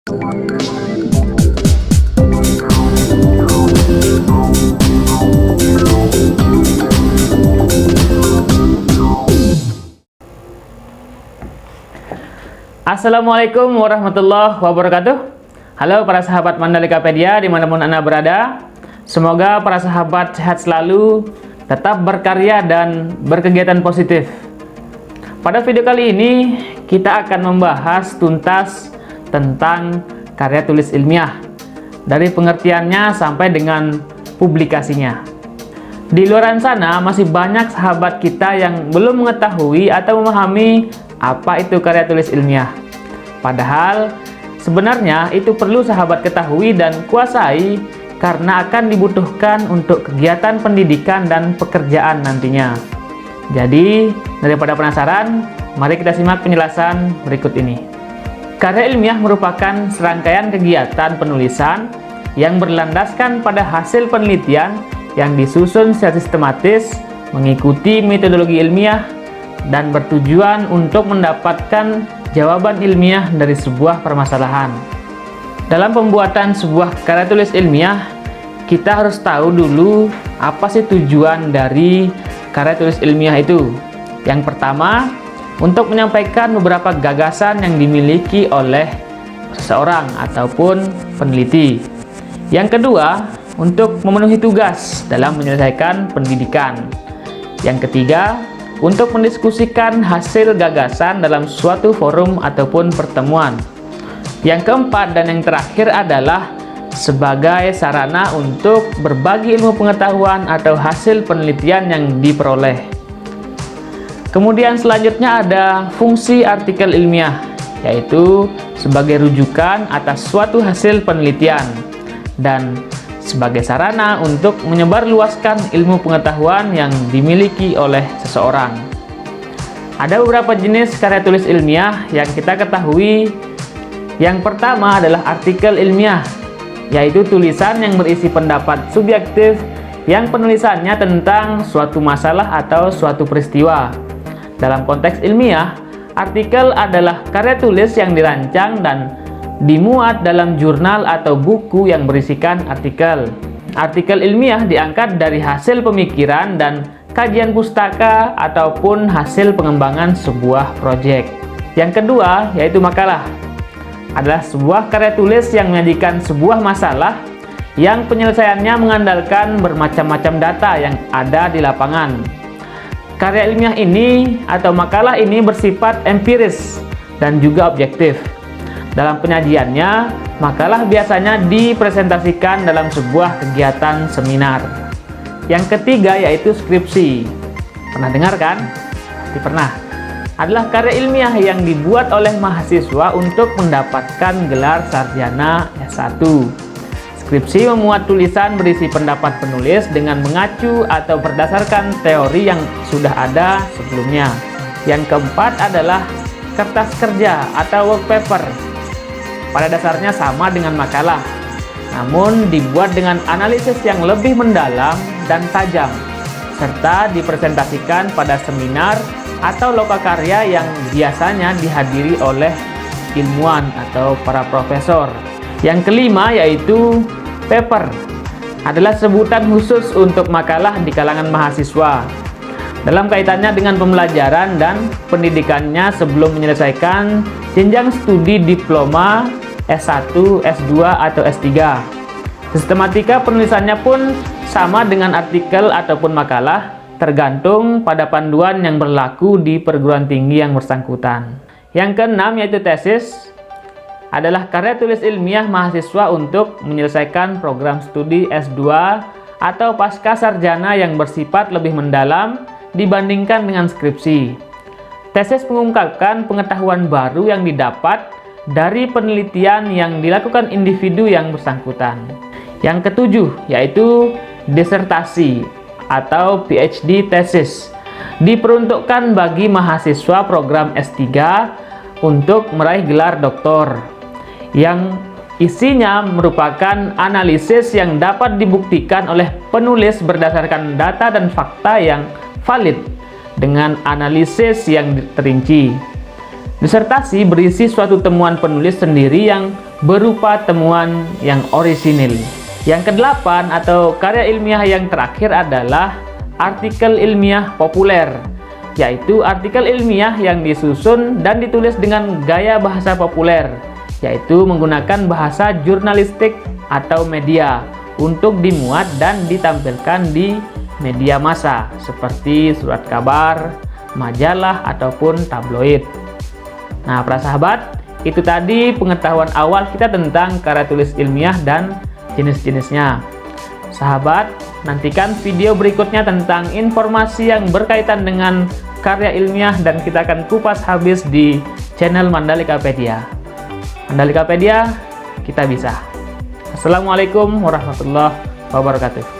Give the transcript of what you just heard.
Assalamualaikum warahmatullahi wabarakatuh. Halo para sahabat Mandalikapedia dimanapun Anda berada. Semoga para sahabat sehat selalu, tetap berkarya dan berkegiatan positif. Pada video kali ini kita akan membahas tuntas tentang karya tulis ilmiah, dari pengertiannya sampai dengan publikasinya. Di luar sana masih banyak sahabat kita yang belum mengetahui atau memahami apa itu karya tulis ilmiah. Padahal sebenarnya itu perlu sahabat ketahui dan kuasai karena akan dibutuhkan untuk kegiatan pendidikan dan pekerjaan nantinya. Jadi, daripada penasaran, mari kita simak penjelasan berikut ini. Karya ilmiah merupakan serangkaian kegiatan penulisan yang berlandaskan pada hasil penelitian yang disusun secara sistematis, mengikuti metodologi ilmiah, dan bertujuan untuk mendapatkan jawaban ilmiah dari sebuah permasalahan. Dalam pembuatan sebuah karya tulis ilmiah, kita harus tahu dulu apa sih tujuan dari karya tulis ilmiah itu. Yang pertama, untuk menyampaikan beberapa gagasan yang dimiliki oleh seseorang ataupun peneliti. Yang kedua, untuk memenuhi tugas dalam menyelesaikan pendidikan. Yang ketiga, untuk mendiskusikan hasil gagasan dalam suatu forum ataupun pertemuan. Yang keempat dan yang terakhir adalah sebagai sarana untuk berbagi ilmu pengetahuan atau hasil penelitian yang diperoleh. Kemudian selanjutnya ada fungsi artikel ilmiah, yaitu sebagai rujukan atas suatu hasil penelitian dan sebagai sarana untuk menyebarluaskan ilmu pengetahuan yang dimiliki oleh seseorang. Ada beberapa jenis karya tulis ilmiah yang kita ketahui. Yang pertama adalah artikel ilmiah, yaitu tulisan yang berisi pendapat subjektif yang penulisannya tentang suatu masalah atau suatu peristiwa. Dalam konteks ilmiah, artikel adalah karya tulis yang dirancang dan dimuat dalam jurnal atau buku yang berisikan artikel. Artikel ilmiah diangkat dari hasil pemikiran dan kajian pustaka ataupun hasil pengembangan sebuah proyek. Yang kedua yaitu makalah, adalah sebuah karya tulis yang menyajikan sebuah masalah yang penyelesaiannya mengandalkan bermacam-macam data yang ada di lapangan. Karya ilmiah ini atau makalah ini bersifat empiris dan juga objektif. Dalam penyajiannya, makalah biasanya dipresentasikan dalam sebuah kegiatan seminar. Yang ketiga yaitu skripsi. Pernah dengar kan? Pasti pernah. Adalah karya ilmiah yang dibuat oleh mahasiswa untuk mendapatkan gelar sarjana S1. Skripsi memuat tulisan berisi pendapat penulis dengan mengacu atau berdasarkan teori yang sudah ada sebelumnya. Yang keempat adalah kertas kerja atau work paper. Pada dasarnya sama dengan makalah, namun dibuat dengan analisis yang lebih mendalam dan tajam, serta dipresentasikan pada seminar atau lokakarya yang biasanya dihadiri oleh ilmuwan atau para profesor. Yang kelima yaitu paper, adalah sebutan khusus untuk makalah di kalangan mahasiswa dalam kaitannya dengan pembelajaran dan pendidikannya sebelum menyelesaikan jenjang studi diploma, S1, S2, atau S3. Sistematika penulisannya pun sama dengan artikel ataupun makalah, tergantung pada panduan yang berlaku di perguruan tinggi yang bersangkutan. Yang keenam yaitu tesis, adalah karya tulis ilmiah mahasiswa untuk menyelesaikan program studi S2 atau pasca sarjana yang bersifat lebih mendalam dibandingkan dengan skripsi. Tesis mengungkapkan pengetahuan baru yang didapat dari penelitian yang dilakukan individu yang bersangkutan. Yang ketujuh yaitu disertasi atau PhD thesis, diperuntukkan bagi mahasiswa program S3 untuk meraih gelar doktor, yang isinya merupakan analisis yang dapat dibuktikan oleh penulis berdasarkan data dan fakta yang valid dengan analisis yang terinci. Disertasi berisi suatu temuan penulis sendiri yang berupa temuan yang orisinil. Yang kedelapan atau karya ilmiah yang terakhir adalah artikel ilmiah populer, yaitu artikel ilmiah yang disusun dan ditulis dengan gaya bahasa populer, yaitu menggunakan bahasa jurnalistik atau media untuk dimuat dan ditampilkan di media massa seperti surat kabar, majalah, ataupun tabloid. Nah, para sahabat, itu tadi pengetahuan awal kita tentang karya tulis ilmiah dan jenis-jenisnya. Sahabat, nantikan video berikutnya tentang informasi yang berkaitan dengan karya ilmiah dan kita akan kupas habis di channel Mandalikapedia. Mandalikapedia, kita bisa. Assalamualaikum warahmatullahi wabarakatuh.